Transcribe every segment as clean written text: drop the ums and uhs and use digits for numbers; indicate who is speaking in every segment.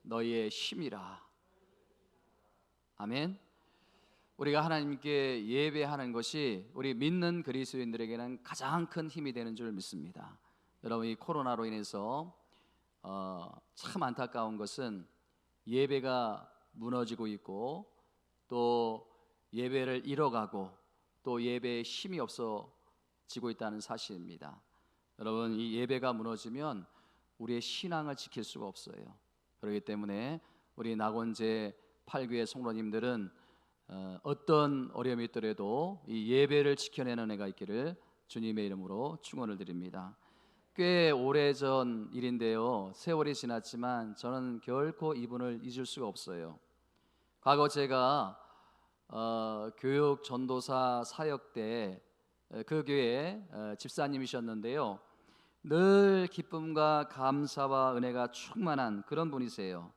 Speaker 1: 너희의 힘이라. 아멘. 우리가 하나님께 예배하는 것이 우리 믿는 그리스도인들에게는 가장 큰 힘이 되는 줄 믿습니다. 여러분, 이 코로나로 인해서 참 안타까운 것은 예배가 무너지고 있고, 또 예배를 잃어가고, 또 예배에 힘이 없어지고 있다는 사실입니다. 여러분, 이 예배가 무너지면 우리의 신앙을 지킬 수가 없어요. 그렇기 때문에 우리 낙원제 8교회 성도님들은 어떤 어려움이 있더라도 이 예배를 지켜내는 애가 있기를 주님의 이름으로 축원을 드립니다. 꽤 오래전 일인데요, 세월이 지났지만 저는 결코 이분을 잊을 수가 없어요. 과거 제가 교육 전도사 사역 때 그 교회 집사님이셨는데요, 늘 기쁨과 감사와 은혜가 충만한 그런 분이세요.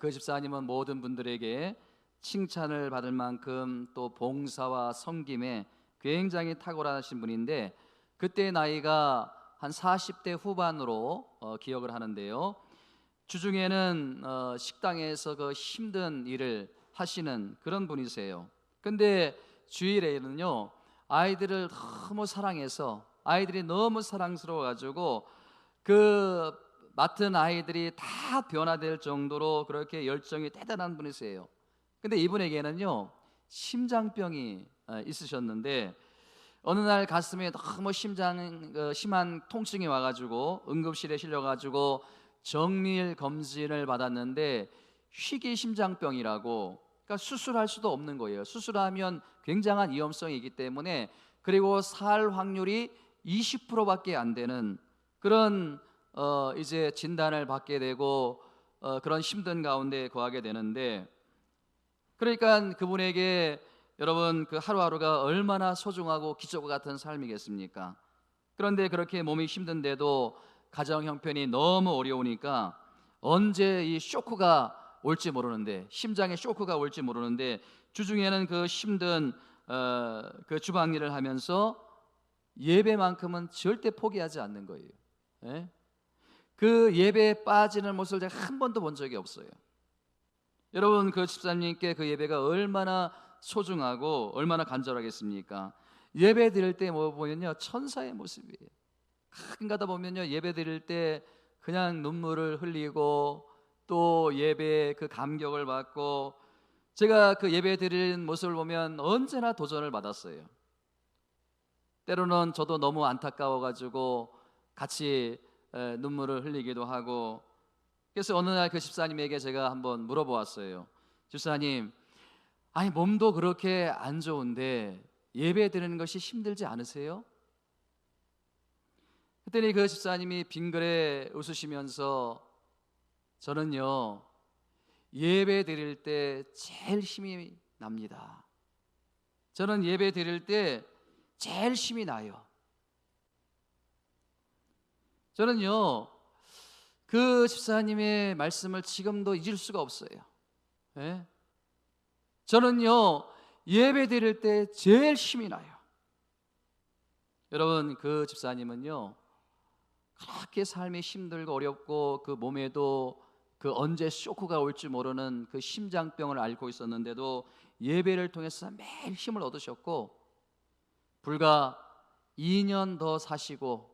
Speaker 1: 그 집사님은 모든 분들에게 칭찬을 받을 만큼 또 봉사와 섬김에 굉장히 탁월하신 분인데, 그때 나이가 한 40대 후반으로 기억을 하는데요, 주중에는 식당에서 그 힘든 일을 하시는 그런 분이세요. 근데 주일에는요, 아이들을 너무 사랑해서, 아이들이 너무 사랑스러워 가지고 그 맡은 아이들이 다 변화될 정도로 그렇게 열정이 대단한 분이세요. 근데 이분에게는요, 심장병이 있으셨는데, 어느 날 가슴에 너무 심한 통증이 와가지고 응급실에 실려가지고 정밀 검진을 받았는데 희귀심장병이라고, 그러니까 수술할 수도 없는 거예요. 수술하면 굉장한 위험성이 기 때문에, 그리고 살 확률이 20%밖에 안 되는 그런 이제 진단을 받게 되고 그런 힘든 가운데 거하게 되는데, 그러니까 그분에게 여러분, 그 하루하루가 얼마나 소중하고 기적과 같은 삶이겠습니까? 그런데 그렇게 몸이 힘든데도 가정 형편이 너무 어려우니까 언제 이 쇼크가 올지 모르는데, 심장에 쇼크가 올지 모르는데, 주중에는 그 힘든 그 주방 일을 하면서 예배만큼은 절대 포기하지 않는 거예요. 예? 그 예배에 빠지는 모습을 제가 한 번도 본 적이 없어요. 여러분, 그 집사님께 그 예배가 얼마나 소중하고 얼마나 간절하겠습니까? 예배 드릴 때 뭐 보면요, 천사의 모습이에요. 가끔 가다 보면요, 예배 드릴 때 그냥 눈물을 흘리고 또 예배의 그 감격을 받고, 제가 그 예배 드리는 모습을 보면 언제나 도전을 받았어요. 때로는 저도 너무 안타까워 가지고 같이 눈물을 흘리기도 하고. 그래서 어느 날 그 집사님에게 제가 한번 물어보았어요. 집사님, 아니 몸도 그렇게 안 좋은데 예배 드리는 것이 힘들지 않으세요? 그랬더니 그 집사님이 빙그레 웃으시면서, 저는요, 예배 드릴 때 제일 힘이 납니다. 저는 예배 드릴 때 제일 힘이 나요. 저는요, 그 집사님의 말씀을 지금도 잊을 수가 없어요. 예? 저는요, 예배 드릴 때 제일 힘이 나요. 여러분, 그 집사님은요, 그렇게 삶이 힘들고 어렵고 그 몸에도 그 언제 쇼크가 올지 모르는 그 심장병을 앓고 있었는데도 예배를 통해서 매일 힘을 얻으셨고, 불과 2년 더 사시고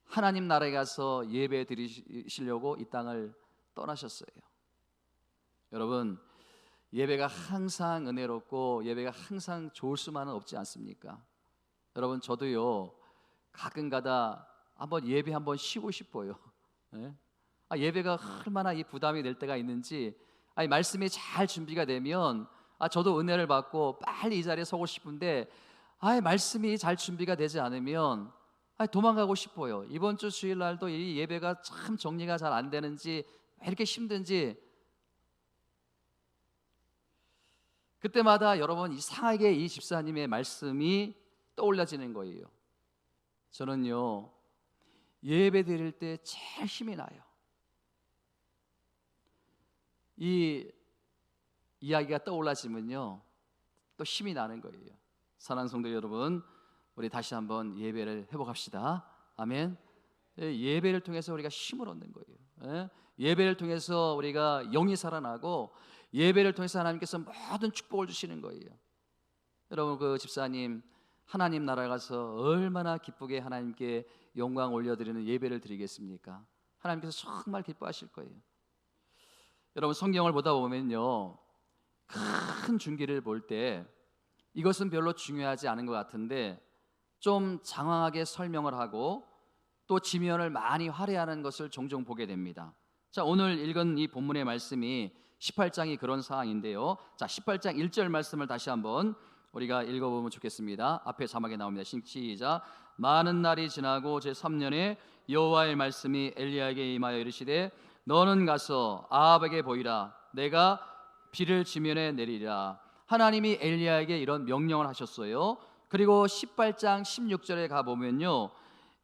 Speaker 1: 하나님 나라에 가서 예배 드리시려고 이 땅을 떠나셨어요. 여러분, 예배가 항상 은혜롭고 예배가 항상 좋을 수만은 없지 않습니까? 여러분, 저도요, 가끔가다 한번 예배 한번 쉬고 싶어요. 예? 예배가 얼마나 이 부담이 될 때가 있는지, 말씀이 잘 준비가 되면 저도 은혜를 받고 빨리 이 자리에 서고 싶은데, 말씀이 잘 준비가 되지 않으면 도망가고 싶어요. 이번 주 주일날도 이 예배가 참 정리가 잘 안 되는지, 왜 이렇게 힘든지, 그때마다 여러분 이상하게 이 집사님의 말씀이 떠올려지는 거예요. 저는요, 예배 드릴 때 제일 힘이 나요. 이 이야기가 떠올라지면요, 또 힘이 나는 거예요. 사랑하는 성도 여러분, 우리 다시 한번 예배를 회복합시다. 아멘. 예배를 통해서 우리가 힘을 얻는 거예요. 예배를 통해서 우리가 영이 살아나고 예배를 통해서 하나님께서 모든 축복을 주시는 거예요. 여러분, 그 집사님 하나님 나라에 가서 얼마나 기쁘게 하나님께 영광 올려드리는 예배를 드리겠습니까? 하나님께서 정말 기뻐하실 거예요. 여러분, 성경을 보다 보면요, 큰 중기를 볼 때 이것은 별로 중요하지 않은 것 같은데 좀 장황하게 설명을 하고 또 지면을 많이 화려하는 것을 종종 보게 됩니다. 자, 오늘 읽은 이 본문의 말씀이 18장이 그런 상황인데요. 자, 18장 1절 말씀을 다시 한번 우리가 읽어보면 좋겠습니다. 앞에 자막에 나옵니다. 시작. 많은 날이 지나고 제3년에 여호와의 말씀이 엘리야에게 임하여 이르시되 너는 가서 아합에게 보이라. 내가 비를 지면에 내리라. 하나님이 엘리야에게 이런 명령을 하셨어요. 그리고 18장 16절에 가보면요,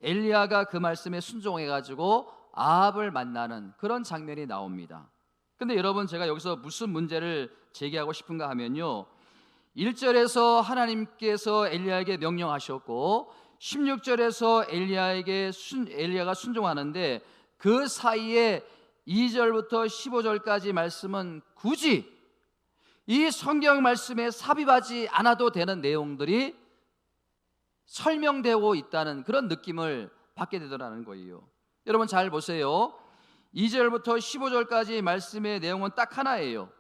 Speaker 1: 엘리야가 그 말씀에 순종해가지고 아합을 만나는 그런 장면이 나옵니다. 근데 여러분, 제가 여기서 무슨 문제를 제기하고 싶은가 하면요, 1절에서 하나님께서 엘리야에게 명령하셨고 16절에서 엘리야가 순종하는데 그 사이에 2절부터 15절까지 말씀은 굳이 이 성경 말씀에 삽입하지 않아도 되는 내용들이 설명되고 있다는 그런 느낌을 받게 되더라는 거예요. 여러분 잘 보세요. 2절부터 15절까지 말씀의 내용은 딱 하나예요.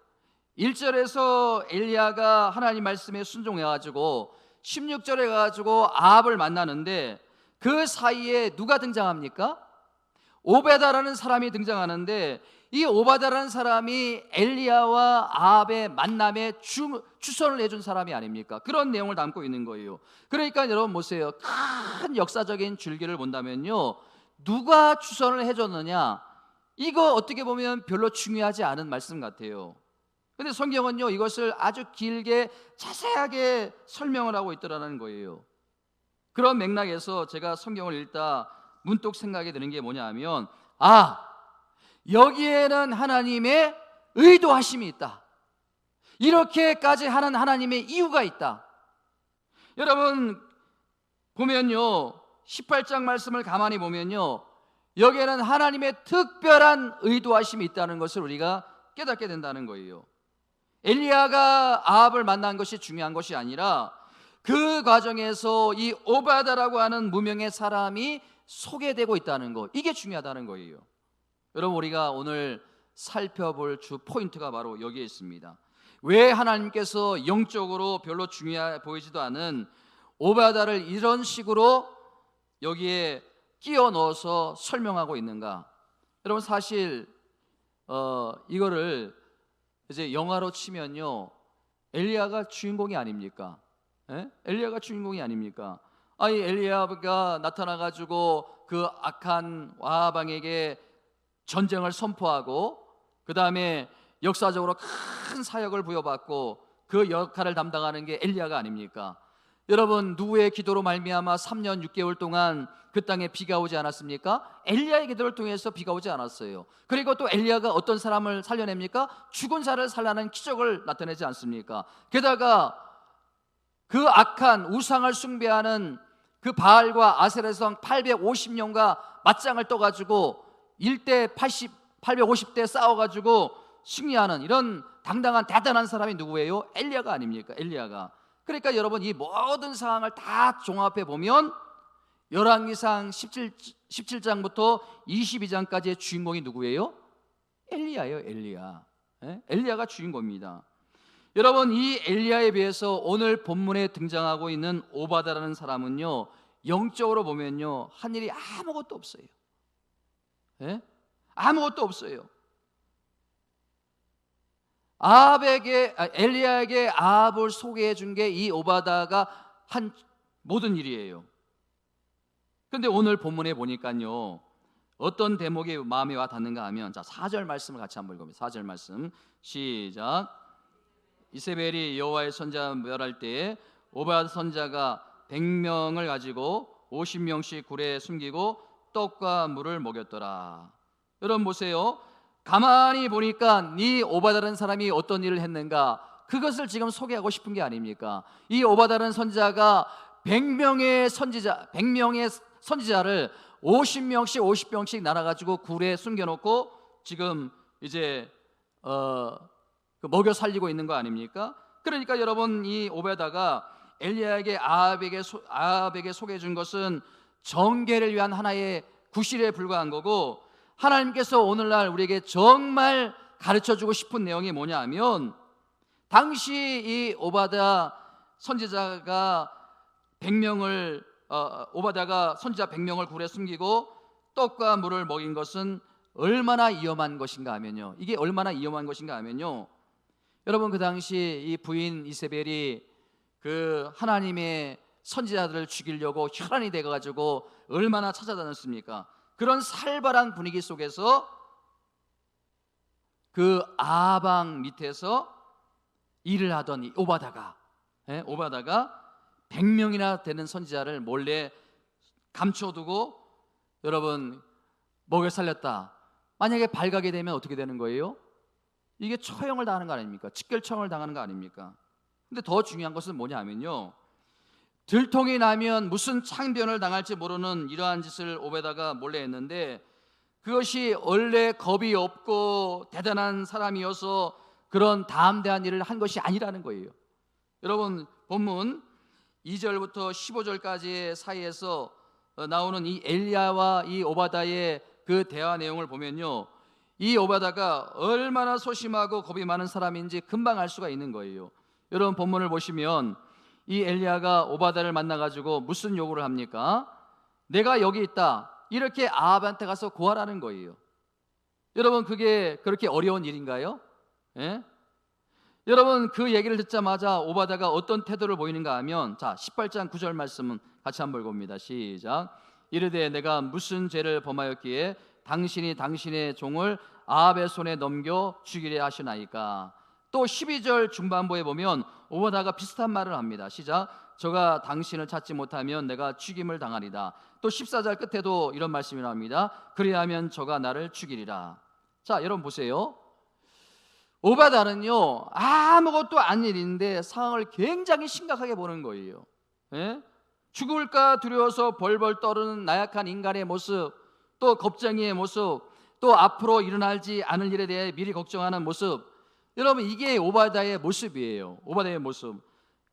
Speaker 1: 1절에서 엘리야가 하나님 말씀에 순종해가지고 16절에 가지고 아합을 만나는데 그 사이에 누가 등장합니까? 오베다라는 사람이 등장하는데 이 오바다라는 사람이 엘리야와 아합의 만남에 추선을 해준 사람이 아닙니까? 그런 내용을 담고 있는 거예요. 그러니까 여러분 보세요. 큰 역사적인 줄기를 본다면요, 누가 추선을 해줬느냐, 이거 어떻게 보면 별로 중요하지 않은 말씀 같아요. 근데 성경은요, 이것을 아주 길게 자세하게 설명을 하고 있더라는 거예요. 그런 맥락에서 제가 성경을 읽다 문득 생각이 드는 게 뭐냐 하면, 여기에는 하나님의 의도하심이 있다. 이렇게까지 하는 하나님의 이유가 있다. 여러분 보면요, 18장 말씀을 가만히 보면요, 여기에는 하나님의 특별한 의도하심이 있다는 것을 우리가 깨닫게 된다는 거예요. 엘리야가 아합을 만난 것이 중요한 것이 아니라 그 과정에서 이 오바다라고 하는 무명의 사람이 소개되고 있다는 것, 이게 중요하다는 거예요. 여러분, 우리가 오늘 살펴볼 주 포인트가 바로 여기에 있습니다. 왜 하나님께서 영적으로 별로 중요해 보이지도 않은 오바다를 이런 식으로 여기에 끼워 넣어서 설명하고 있는가? 여러분, 사실 이거를 이제 영화로 치면요, 엘리야가 주인공이 아닙니까? 엘리야가 주인공이 아닙니까? 이 엘리야가 나타나가지고 그 악한 아합왕에게 전쟁을 선포하고 그 다음에 역사적으로 큰 사역을 부여받고 그 역할을 담당하는 게 엘리야가 아닙니까? 여러분, 누구의 기도로 말미암아 3년 6개월 동안 그 땅에 비가 오지 않았습니까? 엘리야의 기도를 통해서 비가 오지 않았어요. 그리고 또 엘리야가 어떤 사람을 살려냅니까? 죽은 자를 살려는 기적을 나타내지 않습니까? 게다가 그 악한 우상을 숭배하는 그 바알과 아세라의 성 850년과 맞짱을 떠가지고 1대 80, 850대 싸워가지고 승리하는 이런 당당한 대단한 사람이 누구예요? 엘리야가 아닙니까? 엘리야가. 그러니까 여러분, 이 모든 상황을 다 종합해 보면 열왕기상 17장부터 22장까지의 주인공이 누구예요? 엘리야예요. 엘리야. 엘리야가 주인공입니다. 여러분, 이 엘리야에 비해서 오늘 본문에 등장하고 있는 오바다라는 사람은요, 영적으로 보면요, 한 일이 아무것도 없어요. 아무것도 없어요. 엘리야에게 아합을 소개해 준 게 이 오바다가 한 모든 일이에요. 그런데 오늘 본문에 보니까요, 어떤 대목이 마음에 와 닿는가 하면, 자, 4절 말씀을 같이 한번 읽어봅니다. 4절 말씀 시작. 이세벨이 여호와의 선자 멸할 때에 오바다 선자가 100명을 가지고 50명씩 굴에 숨기고 떡과 물을 먹였더라. 여러분 보세요. 가만히 보니까 이 오바다라는 사람이 어떤 일을 했는가, 그것을 지금 소개하고 싶은 게 아닙니까? 이 오바다라는 선지자가 100명의 선지자를 50명씩 50병씩 나눠가지고 굴에 숨겨놓고 지금 이제 먹여 살리고 있는 거 아닙니까? 그러니까 여러분, 이 오베다가 엘리야에게 아합에게 소개해 준 것은 정계를 위한 하나의 구실에 불과한 거고, 하나님께서 오늘날 우리에게 정말 가르쳐주고 싶은 내용이 뭐냐 하면, 당시 이 오바다 선지자가 100명을 오바다가 선지자 100명을 굴에 숨기고 떡과 물을 먹인 것은 얼마나 위험한 것인가 하면요, 이게 얼마나 위험한 것인가 하면요, 여러분, 그 당시 이 부인 이세벨이 그 하나님의 선지자들을 죽이려고 혈안이 돼가지고 얼마나 찾아다녔습니까? 그런 살벌한 분위기 속에서 그 아방 밑에서 일을 하던 이 오바다가 100명이나 되는 선지자를 몰래 감춰두고 여러분 먹여 살렸다. 만약에 발각이 되면 어떻게 되는 거예요? 이게 처형을 당하는 거 아닙니까? 직결처형을 당하는 거 아닙니까? 근데 더 중요한 것은 뭐냐 하면요, 들통이 나면 무슨 창변을 당할지 모르는 이러한 짓을 오베다가 몰래 했는데, 그것이 원래 겁이 없고 대단한 사람이어서 그런 담대한 일을 한 것이 아니라는 거예요. 여러분, 본문 2절부터 15절까지의 사이에서 나오는 이 엘리야와 이 오바다의 그 대화 내용을 보면요, 이 오바다가 얼마나 소심하고 겁이 많은 사람인지 금방 알 수가 있는 거예요. 여러분, 본문을 보시면 이 엘리야가 오바다를 만나가지고 무슨 요구를 합니까? 내가 여기 있다, 이렇게 아합한테 가서 고하라는 거예요. 여러분, 그게 그렇게 어려운 일인가요? 예? 여러분, 그 얘기를 듣자마자 오바다가 어떤 태도를 보이는가 하면, 자, 18장 9절 말씀은 같이 한번 읽어봅니다. 시작. 이르되 내가 무슨 죄를 범하였기에 당신이 당신의 종을 아합의 손에 넘겨 죽이려 하시나이까. 또 12절 중반부에 보면 오바다가 비슷한 말을 합니다. 시작. 저가 당신을 찾지 못하면 내가 죽임을 당하리다. 또 14절 끝에도 이런 말씀이 나옵니다. 그리하면 저가 나를 죽이리라. 자, 여러분 보세요. 오바다는요, 아무것도 아닌 일인데 상황을 굉장히 심각하게 보는 거예요. 예? 죽을까 두려워서 벌벌 떠르는 나약한 인간의 모습, 또 겁쟁이의 모습, 또 앞으로 일어나지 않을 일에 대해 미리 걱정하는 모습, 여러분, 이게 오바다의 모습이에요. 오바다의 모습.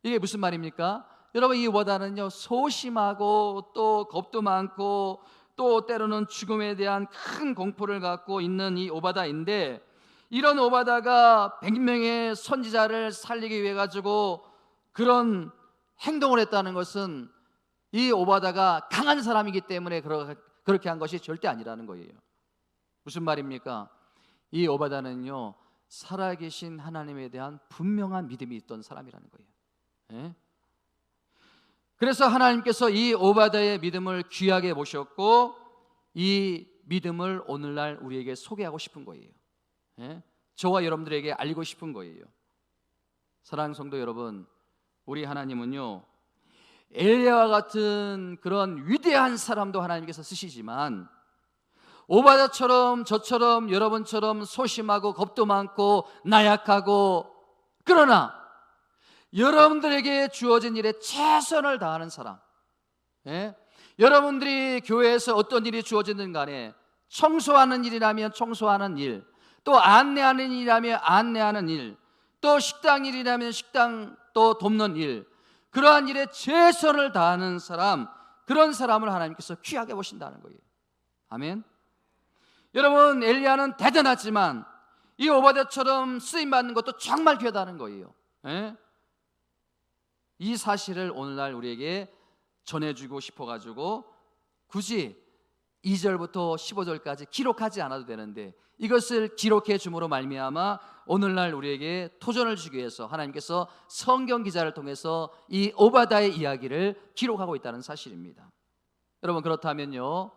Speaker 1: 이게 무슨 말입니까? 여러분, 이 오바다는요, 소심하고 또 겁도 많고 또 때로는 죽음에 대한 큰 공포를 갖고 있는 이 오바다인데, 이런 오바다가 100명의 선지자를 살리기 위해 가지고 그런 행동을 했다는 것은 이 오바다가 강한 사람이기 때문에 그렇게 한 것이 절대 아니라는 거예요. 무슨 말입니까? 이 오바다는요, 살아계신 하나님에 대한 분명한 믿음이 있던 사람이라는 거예요. 예? 그래서 하나님께서 이 오바다의 믿음을 귀하게 보셨고, 이 믿음을 오늘날 우리에게 소개하고 싶은 거예요. 예? 저와 여러분들에게 알리고 싶은 거예요. 사랑하는 성도 여러분, 우리 하나님은요, 엘리야와 같은 그런 위대한 사람도 하나님께서 쓰시지만, 오바다처럼 저처럼 여러분처럼 소심하고 겁도 많고 나약하고, 그러나 여러분들에게 주어진 일에 최선을 다하는 사람, 예? 여러분들이 교회에서 어떤 일이 주어지든 간에 청소하는 일이라면 청소하는 일, 또 안내하는 일이라면 안내하는 일, 또 식당 일이라면 식당 또 돕는 일, 그러한 일에 최선을 다하는 사람, 그런 사람을 하나님께서 귀하게 보신다는 거예요. 아멘. 여러분, 엘리야는 대단하지만 이 오바다처럼 쓰임받는 것도 정말 귀하다는 거예요. 예? 이 사실을 오늘날 우리에게 전해주고 싶어가지고 굳이 2절부터 15절까지 기록하지 않아도 되는데, 이것을 기록해 줌으로 말미암아 오늘날 우리에게 토전을 주기 위해서 하나님께서 성경 기자를 통해서 이 오바다의 이야기를 기록하고 있다는 사실입니다. 여러분, 그렇다면요,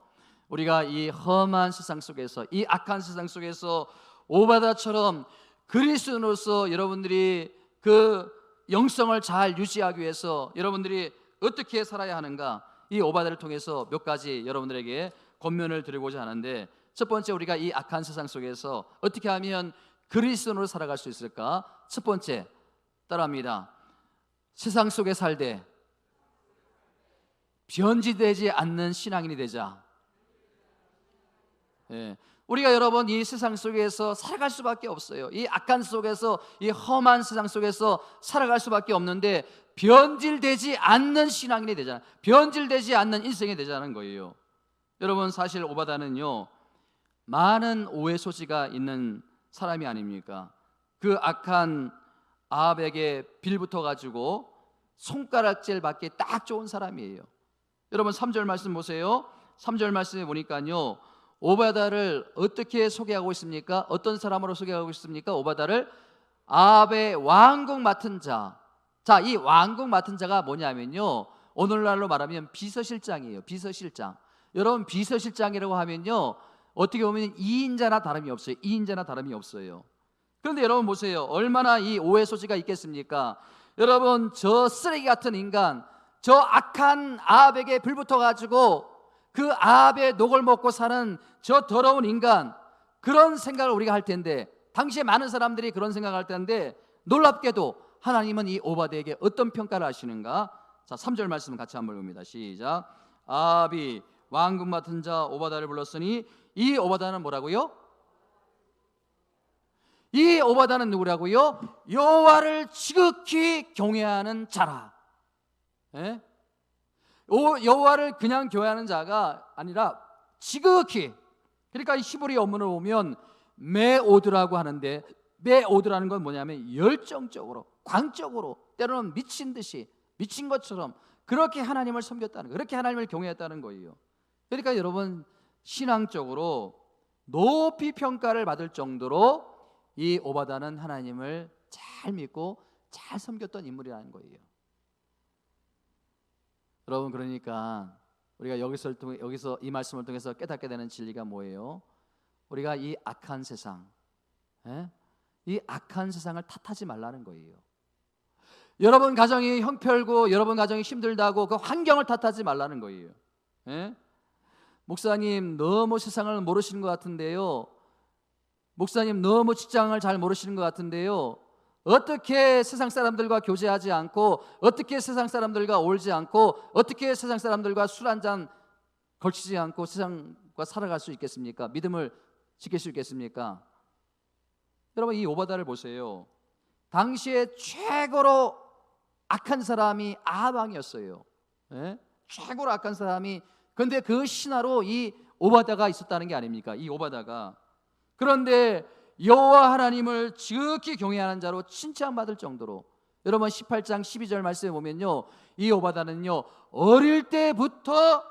Speaker 1: 우리가 이 험한 세상 속에서, 이 악한 세상 속에서 오바다처럼 그리스도인으로서 여러분들이 그 영성을 잘 유지하기 위해서 여러분들이 어떻게 살아야 하는가, 이 오바다를 통해서 몇 가지 여러분들에게 권면을 드리고자 하는데, 첫 번째, 우리가 이 악한 세상 속에서 어떻게 하면 그리스도인으로 살아갈 수 있을까? 첫 번째, 따라합니다. 세상 속에 살되 변질되지 않는 신앙인이 되자. 예. 우리가 여러분 이 세상 속에서 살아갈 수밖에 없어요. 이 악한 속에서, 이 험한 세상 속에서 살아갈 수밖에 없는데 변질되지 않는 신앙인이 되잖아요. 변질되지 않는 인생이 되자는 거예요. 여러분, 사실 오바다는요, 많은 오해 소지가 있는 사람이 아닙니까? 그 악한 아합에게 빌붙어 가지고 손가락질 받기 딱 좋은 사람이에요. 여러분 3절 말씀 보세요. 3절 말씀에 보니까요, 오바다를 어떻게 소개하고 있습니까? 어떤 사람으로 소개하고 있습니까? 오바다를 아합의 왕국 맡은 자. 자, 이 왕국 맡은 자가 뭐냐면요, 오늘날로 말하면 비서실장이에요. 비서실장. 여러분, 비서실장이라고 하면요, 어떻게 보면 2인자나 다름이 없어요. 2인자나 다름이 없어요. 그런데 여러분 보세요. 얼마나 이 오해 소지가 있겠습니까? 여러분, 저 쓰레기 같은 인간, 저 악한 아합에게 불붙어 가지고 그 아합의 녹을 먹고 사는 저 더러운 인간, 그런 생각을 우리가 할 텐데, 당시에 많은 사람들이 그런 생각을 할 텐데, 놀랍게도 하나님은 이 오바다에게 어떤 평가를 하시는가? 자, 3절 말씀 같이 한번 봅니다. 시작. 아합이 왕국 맡은 자 오바다를 불렀으니, 이 오바다는 뭐라고요? 이 오바다는 누구라고요? 여호와를 지극히 경외하는 자라. 예? 여호와를 그냥 경외하는 자가 아니라 지극히, 그러니까 이 히브리 원문을 보면 메오드라고 하는데, 메오드라는 건 뭐냐면 열정적으로, 광적으로, 때로는 미친 듯이, 미친 것처럼 그렇게 하나님을 섬겼다는 거예요. 그렇게 하나님을 경외했다는 거예요. 그러니까 여러분, 신앙적으로 높이 평가를 받을 정도로 이 오바다는 하나님을 잘 믿고 잘 섬겼던 인물이라는 거예요. 여러분, 그러니까 우리가 여기서 이 말씀을 통해서 깨닫게 되는 진리가 뭐예요? 우리가 이 악한 세상, 이 악한 세상을 탓하지 말라는 거예요. 여러분 가정이 형편고 여러분 가정이 힘들다고 그 환경을 탓하지 말라는 거예요. 목사님 너무 세상을 모르시는 것 같은데요, 목사님 너무 직장을 잘 모르시는 것 같은데요, 어떻게 세상 사람들과 교제하지 않고, 어떻게 세상 사람들과 어울리지 않고, 어떻게 세상 사람들과 술 한잔 걸치지 않고 세상과 살아갈 수 있겠습니까? 믿음을 지킬 수 있겠습니까? 여러분, 이 오바다를 보세요. 당시에 최고로 악한 사람이 아합 왕이었어요. 최고로 악한 사람이, 그런데 그 신하로 이 오바다가 있었다는 게 아닙니까? 이 오바다가. 그런데 여호와 하나님을 지극히 경외하는 자로 칭찬받을 정도로, 여러분 18장 12절 말씀에 보면요, 이 오바다는요 어릴 때부터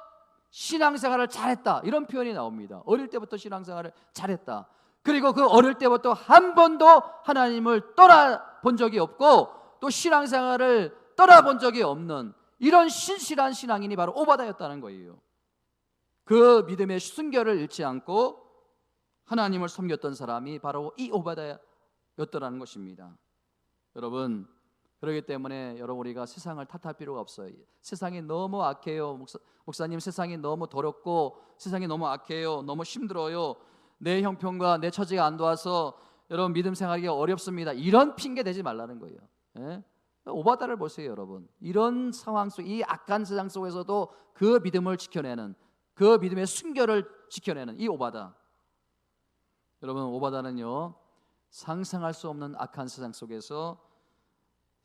Speaker 1: 신앙생활을 잘했다, 이런 표현이 나옵니다. 어릴 때부터 신앙생활을 잘했다. 그리고 그 어릴 때부터 한 번도 하나님을 떠나본 적이 없고 또 신앙생활을 떠나본 적이 없는 이런 신실한 신앙인이 바로 오바다였다는 거예요. 그 믿음의 순결을 잃지 않고 하나님을 섬겼던 사람이 바로 이 오바다였더라는 것입니다. 여러분, 그렇기 때문에 여러분, 우리가 세상을 탓할 필요가 없어요. 세상이 너무 악해요. 목사님, 세상이 너무 더럽고 세상이 너무 악해요. 너무 힘들어요. 내 형편과 내 처지가 안 도와서 여러분 믿음 생활하기 어렵습니다. 이런 핑계 대지 말라는 거예요. 오바다를 보세요, 여러분. 이런 상황 속, 이 악한 세상 속에서도 그 믿음을 지켜내는, 그 믿음의 순결을 지켜내는 이 오바다. 여러분, 오바다는요 상상할 수 없는 악한 세상 속에서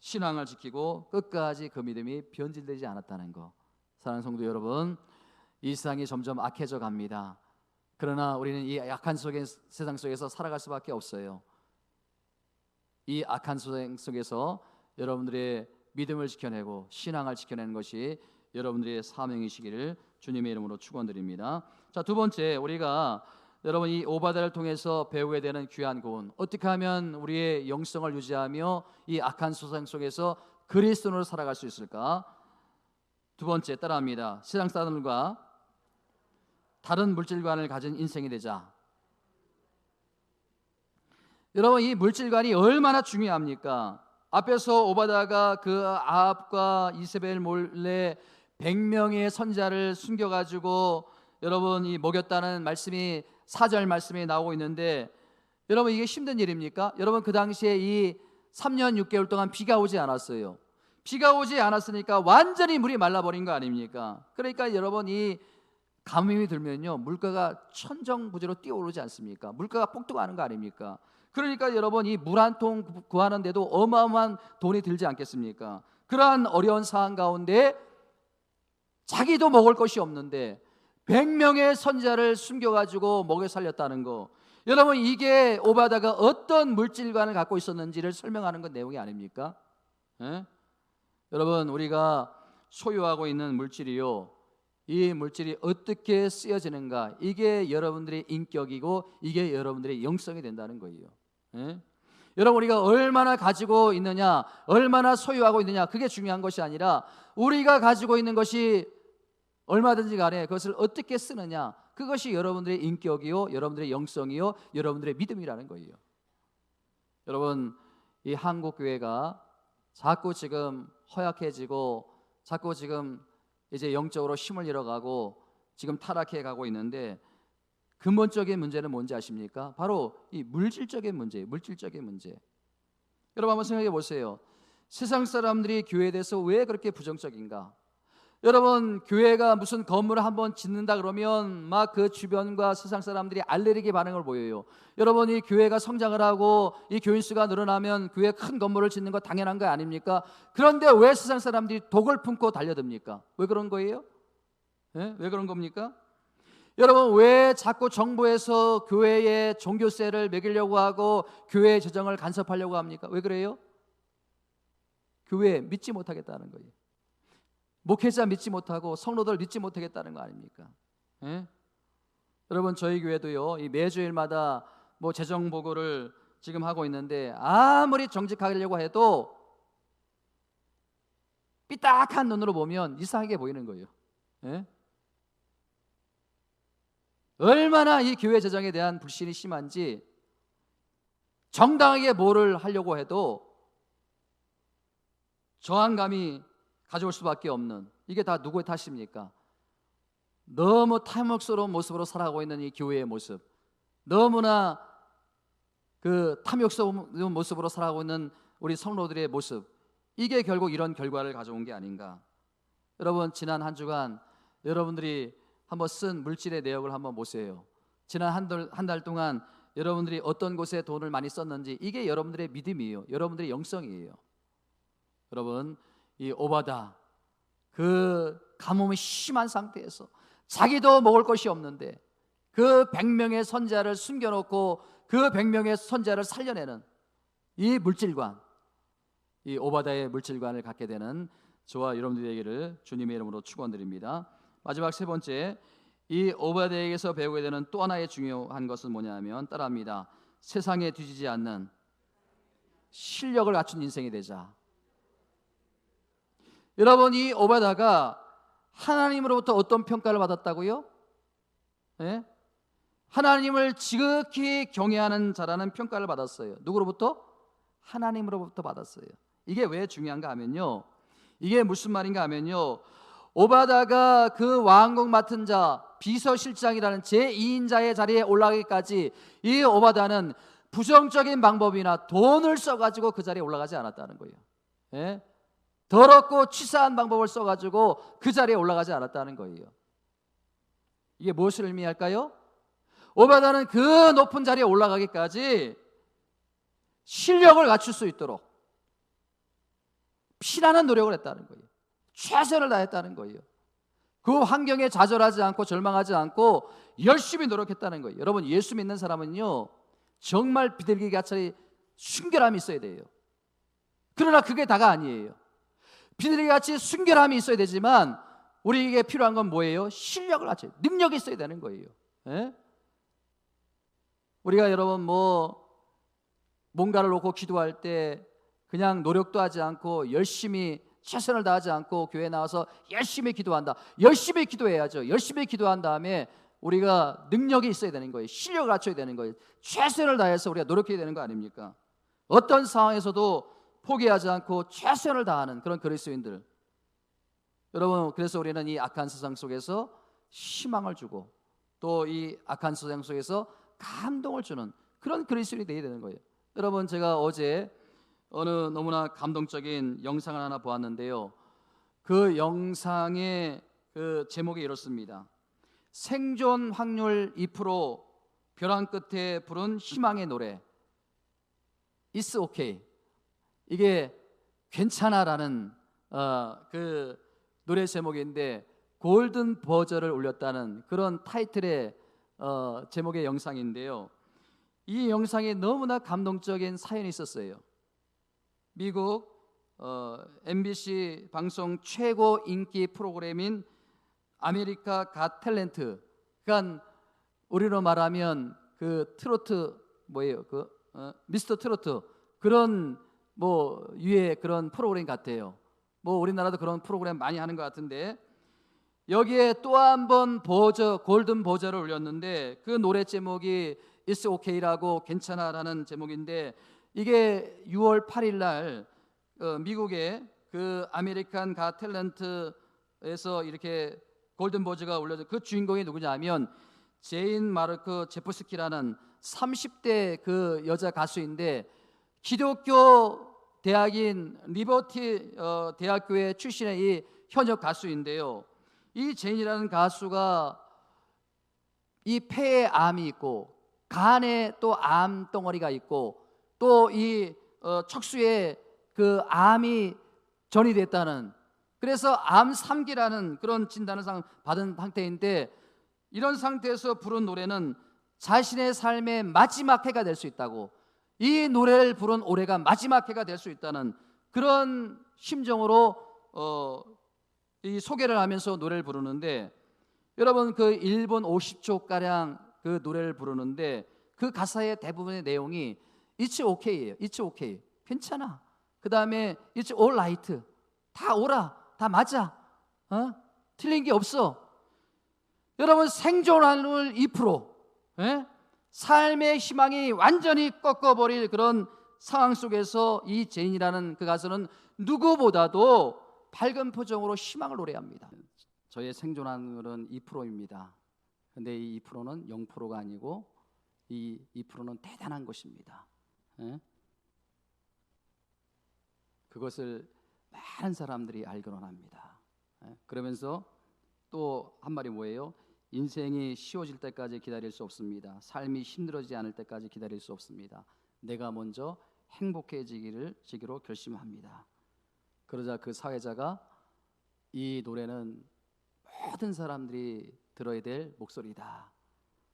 Speaker 1: 신앙을 지키고 끝까지 그 믿음이 변질되지 않았다는 거. 사랑하는 성도 여러분, 이 세상이 점점 악해져 갑니다. 그러나 우리는 이 악한 세상 속에서 살아갈 수밖에 없어요. 이 악한 세상 속에서 여러분들의 믿음을 지켜내고 신앙을 지켜내는 것이 여러분들의 사명이시기를 주님의 이름으로 축원드립니다. 자, 두 번째, 우리가 여러분 이 오바다를 통해서 배우게 되는 귀한 교훈, 어떻게 하면 우리의 영성을 유지하며 이 악한 세상 속에서 그리스도인으로 살아갈 수 있을까? 두 번째, 따라합니다. 세상 사람들과 다른 물질관을 가진 인생이 되자. 여러분, 이 물질관이 얼마나 중요합니까? 앞에서 오바다가 그 아합과 이세벨 몰래 100명의 선지자를 숨겨가지고 여러분 이 먹였다는 말씀이 4절 말씀에 나오고 있는데, 여러분 이게 힘든 일입니까? 여러분 그 당시에 이 3년 6개월 동안 비가 오지 않았어요. 비가 오지 않았으니까 완전히 물이 말라버린 거 아닙니까? 그러니까 여러분 이 가뭄이 들면요, 물가가 천정부지로 뛰어오르지 않습니까? 물가가 폭등하는 거 아닙니까? 그러니까 여러분, 이 물 한 통 구하는데도 어마어마한 돈이 들지 않겠습니까? 그러한 어려운 상황 가운데 자기도 먹을 것이 없는데 100명의 선지자를 숨겨가지고 먹여 살렸다는 거, 여러분, 이게 오바다가 어떤 물질관을 갖고 있었는지를 설명하는 건 내용이 아닙니까? 예? 여러분, 우리가 소유하고 있는 물질이요, 이 물질이 어떻게 쓰여지는가, 이게 여러분들의 인격이고 이게 여러분들의 영성이 된다는 거예요. 예? 여러분, 우리가 얼마나 가지고 있느냐, 얼마나 소유하고 있느냐, 그게 중요한 것이 아니라 우리가 가지고 있는 것이 얼마든지 간에 그것을 어떻게 쓰느냐, 그것이 여러분들의 인격이요, 여러분들의 영성이요, 여러분들의 믿음이라는 거예요. 여러분, 이 한국 교회가 자꾸 지금 허약해지고 자꾸 지금 이제 영적으로 힘을 잃어가고 지금 타락해 가고 있는데, 근본적인 문제는 뭔지 아십니까? 바로 이 물질적인 문제예요. 물질적인 문제. 여러분, 한번 생각해 보세요. 세상 사람들이 교회에 대해서 왜 그렇게 부정적인가? 여러분, 교회가 무슨 건물을 한번 짓는다 그러면 막 그 주변과 세상 사람들이 알레르기 반응을 보여요. 여러분, 이 교회가 성장을 하고 이 교인 수가 늘어나면 교회 큰 건물을 짓는 거 당연한 거 아닙니까? 그런데 왜 세상 사람들이 독을 품고 달려듭니까? 왜 그런 거예요? 네? 왜 그런 겁니까? 여러분, 왜 자꾸 정부에서 교회에 종교세를 매기려고 하고 교회의 재정을 간섭하려고 합니까? 왜 그래요? 교회 믿지 못하겠다는 거예요. 목회자 믿지 못하고 성도들 믿지 못하겠다는 거 아닙니까? 예? 여러분, 저희 교회도요, 이 매주일마다 뭐 재정 보고를 지금 하고 있는데, 아무리 정직하려고 해도 삐딱한 눈으로 보면 이상하게 보이는 거예요. 예? 얼마나 이 교회 재정에 대한 불신이 심한지, 정당하게 뭐를 하려고 해도 저항감이 가져올 수밖에 없는, 이게 다 누구의 탓입니까? 너무 탐욕스러운 모습으로 살아가고 있는 이 교회의 모습, 너무나 그 탐욕스러운 모습으로 살아가고 있는 우리 성도들의 모습, 이게 결국 이런 결과를 가져온 게 아닌가. 여러분, 지난 한 주간 여러분들이 한번 쓴 물질의 내역을 한번 보세요. 지난 한 달 동안 여러분들이 어떤 곳에 돈을 많이 썼는지, 이게 여러분들의 믿음이에요. 여러분들의 영성이에요. 여러분, 이 오바다, 그 가뭄이 심한 상태에서 자기도 먹을 것이 없는데 그 100명의 선지자를 숨겨놓고 그 100명의 선지자를 살려내는 이 물질관, 이 오바다의 물질관을 갖게 되는 저와 여러분들에게를 주님의 이름으로 축원드립니다. 마지막 세 번째, 이 오바다에게서 배우게 되는 또 하나의 중요한 것은 뭐냐면, 따라합니다. 세상에 뒤지지 않는 실력을 갖춘 인생이 되자. 여러분, 이 오바다가 하나님으로부터 어떤 평가를 받았다고요? 예? 하나님을 지극히 경외하는 자라는 평가를 받았어요. 누구로부터? 하나님으로부터 받았어요. 이게 왜 중요한가 하면요, 이게 무슨 말인가 하면요, 오바다가 그 왕국 맡은 자, 비서실장이라는 제2인자의 자리에 올라가기까지 이 오바다는 부정적인 방법이나 돈을 써가지고 그 자리에 올라가지 않았다는 거예요. 예? 더럽고 치사한 방법을 써가지고 그 자리에 올라가지 않았다는 거예요. 이게 무엇을 의미할까요? 오바다는 그 높은 자리에 올라가기까지 실력을 갖출 수 있도록 피나는 노력을 했다는 거예요. 최선을 다했다는 거예요. 그 환경에 좌절하지 않고 절망하지 않고 열심히 노력했다는 거예요. 여러분, 예수 믿는 사람은요, 정말 비둘기같이 순결함이 있어야 돼요. 그러나 그게 다가 아니에요. 비둘기같이 순결함이 있어야 되지만 우리에게 필요한 건 뭐예요? 실력을 갖춰야 돼요. 능력이 있어야 되는 거예요. 예? 우리가 여러분 뭔가를 놓고 기도할 때 그냥 노력도 하지 않고 열심히 최선을 다하지 않고 교회에 나와서 열심히 기도한다. 열심히 기도해야죠. 열심히 기도한 다음에 우리가 능력이 있어야 되는 거예요. 실력을 갖춰야 되는 거예요. 최선을 다해서 우리가 노력해야 되는 거 아닙니까? 어떤 상황에서도 포기하지 않고 최선을 다하는 그런 그리스도인들. 여러분, 그래서 우리는 이 악한 세상 속에서 희망을 주고 또 이 악한 세상 속에서 감동을 주는 그런 그리스도인이 되어야 되는 거예요. 여러분, 제가 어제 어느 너무나 감동적인 영상을 하나 보았는데요, 그 영상의 그 제목이 이렇습니다. 생존 확률 2%, 벼랑 끝에 부른 희망의 노래 It's okay. 이게 괜찮아라는 그 노래 제목인데 골든 버저를 올렸다는 그런 타이틀의 제목의 영상인데요. 이 영상에 너무나 감동적인 사연이 있었어요. 미국 MBC 방송 최고 인기 프로그램인 아메리카 갓 탤런트, 그러니까 우리로 말하면 그 트로트 뭐예요? 미스터 트로트 그런 뭐 유의 그런 프로그램 같아요. 뭐 우리나라도 그런 프로그램 많이 하는 것 같은데 여기에 또 한 번 골든 버저를 올렸는데 그 노래 제목이 It's okay라고 괜찮아라는 제목인데 이게 6월 8일 날 미국의 그 아메리칸 갓 탤런트에서 이렇게 골든 버저가 올려져. 그 주인공이 누구냐면 제인 마르크 제프스키라는 30대 그 여자 가수인데 기독교 대학인 리버티 대학교의 출신의 이 현역 가수인데요. 이 제인이라는 가수가 이 폐에 암이 있고 간에 또 암 덩어리가 있고 또 이 척수에 그 암이 전이됐다는, 그래서 암 3기라는 그런 진단을 받은 상태인데 이런 상태에서 부른 노래는 자신의 삶의 마지막 해가 될 수 있다고, 이 노래를 부른 올해가 마지막 해가 될 수 있다는 그런 심정으로 이 소개를 하면서 노래를 부르는데 여러분 그 1분 50초 가량 그 노래를 부르는데 그 가사의 대부분의 내용이 It's okay예요. It's okay. 괜찮아. 그 다음에 It's all right. 다 오라. 다 맞아. 틀린 게 없어. 여러분 생존 확률 2%, 삶의 희망이 완전히 꺾어버릴 그런 상황 속에서 이 제인이라는 그 가수는 누구보다도 밝은 표정으로 희망을 노래합니다. 저의 생존 확률은 2%입니다. 근데 이 2%는 0%가 아니고 이 2%는 대단한 것입니다. 그것을 많은 사람들이 알고는 합니다. 그러면서 또 한 말이 뭐예요? 인생이 쉬워질 때까지 기다릴 수 없습니다. 삶이 힘들어지지 않을 때까지 기다릴 수 없습니다. 내가 먼저 행복해지기로 결심합니다. 그러자 그 사회자가 이 노래는 모든 사람들이 들어야 될 목소리다.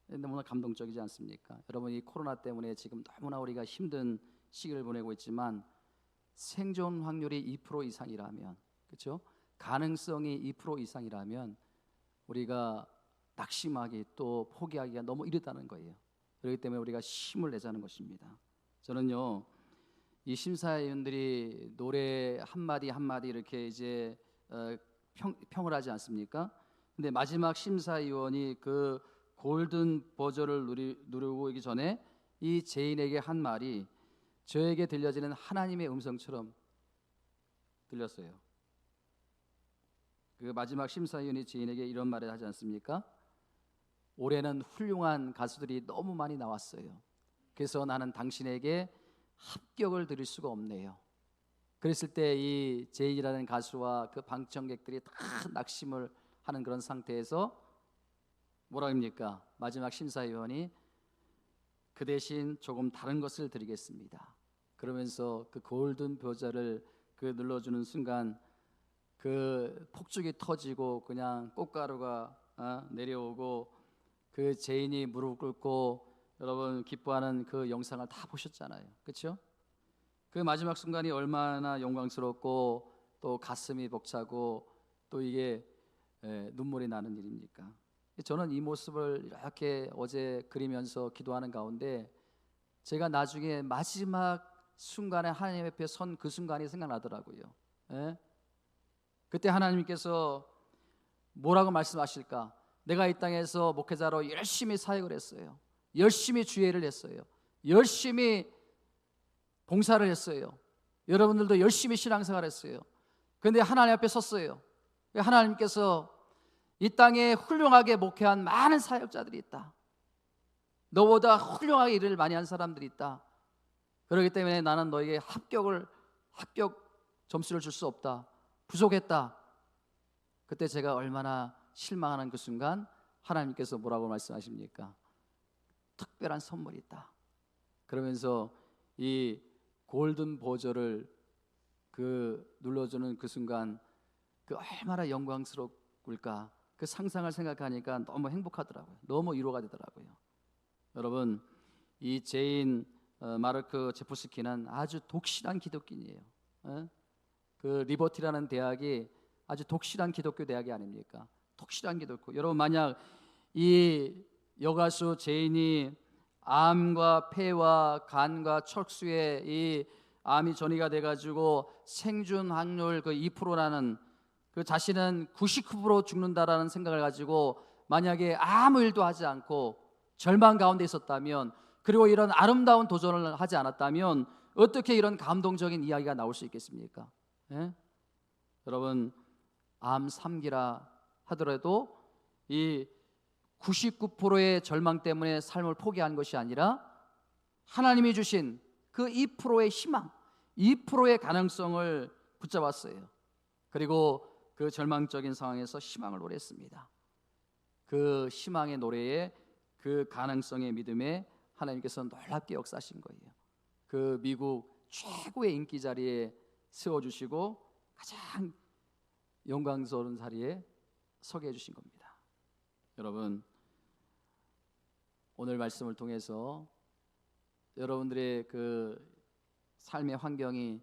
Speaker 1: 너무나 감동적이지 않습니까? 여러분 이 코로나 때문에 지금 너무나 우리가 힘든 시기를 보내고 있지만 생존 확률이 2% 이상이라면, 그렇죠? 가능성이 2% 이상이라면 우리가 낙심하기 또 포기하기가 너무 이르다는 거예요. 그렇기 때문에 우리가 힘을 내자는 것입니다. 저는요 이 심사위원들이 노래 한마디 한마디 이렇게 이제 평을 하지 않습니까? 근데 마지막 심사위원이 그 골든 버저를 누르고 오기 전에 이 제인에게 한 말이 저에게 들려지는 하나님의 음성처럼 들렸어요. 그 마지막 심사위원이 제인에게 이런 말을 하지 않습니까? 올해는 훌륭한 가수들이 너무 많이 나왔어요. 그래서 나는 당신에게 합격을 드릴 수가 없네요. 그랬을 때 이 제인이라는 가수와 그 방청객들이 다 낙심을 하는 그런 상태에서 뭐라 합니까? 마지막 심사위원이 그 대신 조금 다른 것을 드리겠습니다. 그러면서 그 골든 버저를 그 눌러주는 순간 그 폭죽이 터지고 그냥 꽃가루가 내려오고 그 제인이 무릎 꿇고 여러분 기뻐하는 그 영상을 다 보셨잖아요. 그렇죠? 그 마지막 순간이 얼마나 영광스럽고 또 가슴이 벅차고 또 이게 눈물이 나는 일입니까? 저는 이 모습을 이렇게 어제 그리면서 기도하는 가운데 제가 나중에 마지막 순간에 하나님 앞에 선 그 순간이 생각나더라고요. 그때 하나님께서 뭐라고 말씀하실까? 내가 이 땅에서 목회자로 열심히 사역을 했어요. 열심히 주의를 했어요. 열심히 봉사를 했어요. 여러분들도 열심히 신앙생활을 했어요. 그런데 하나님 앞에 섰어요. 하나님께서 이 땅에 훌륭하게 목회한 많은 사역자들이 있다. 너보다 훌륭하게 일을 많이 한 사람들이 있다. 그렇기 때문에 나는 너에게 합격 점수를 줄 수 없다. 부족했다. 그때 제가 얼마나 실망하는 그 순간 하나님께서 뭐라고 말씀하십니까? 특별한 선물이 있다. 그러면서 이 골든 버저를 눌러주는 그 순간 그 얼마나 영광스러울까, 그 상상을 생각하니까 너무 행복하더라고요. 너무 위로가 되더라고요. 여러분, 이 제인 마르크 제프스키는 아주 독실한 기독교인이에요. 그 리버티라는 대학이 아주 독실한 기독교 대학이 아닙니까? 독실한 기독교. 여러분, 만약 이 여가수 제인이 암과 폐와 간과 척수에 이 암이 전이가 돼가지고 생존 확률 그 2%라는 그 자신은 99% 죽는다라는 생각을 가지고 만약에 아무 일도 하지 않고 절망 가운데 있었다면, 그리고 이런 아름다운 도전을 하지 않았다면 어떻게 이런 감동적인 이야기가 나올 수 있겠습니까? 예? 여러분, 암 3기라 하더라도 이 99%의 절망 때문에 삶을 포기한 것이 아니라 하나님이 주신 그 2%의 희망, 2%의 가능성을 붙잡았어요. 그리고 그 절망적인 상황에서 희망을 노래했습니다. 그 희망의 노래에, 그 가능성의 믿음에 하나님께서 놀랍게 역사하신 거예요. 그 미국 최고의 인기 자리에 세워주시고 가장 영광스러운 자리에 서게 해주신 겁니다. 여러분, 오늘 말씀을 통해서 여러분들의 그 삶의 환경이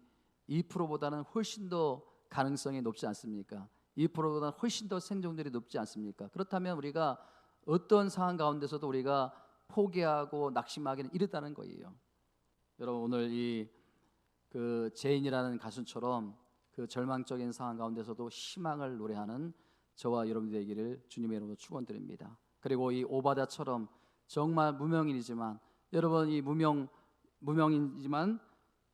Speaker 1: 2%보다는 훨씬 더 가능성이 높지 않습니까? 2%보다는 훨씬 더 생존율이 높지 않습니까? 그렇다면 우리가 어떤 상황 가운데서도 우리가 포기하고 낙심하기는 이르다는 거예요. 여러분, 오늘 이 그 제인이라는 가수처럼 그 절망적인 상황 가운데서도 희망을 노래하는 저와 여러분들 되기를 주님의 이름으로 축원드립니다. 그리고 이 오바다처럼 정말 무명인이지만, 여러분, 이 무명이지만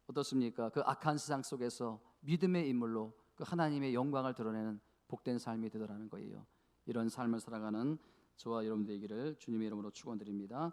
Speaker 1: 어떻습니까? 그 악한 세상 속에서 믿음의 인물로 그 하나님의 영광을 드러내는 복된 삶이 되더라는 거예요. 이런 삶을 살아가는 저와 여러분 되기를 주님의 이름으로 축원드립니다.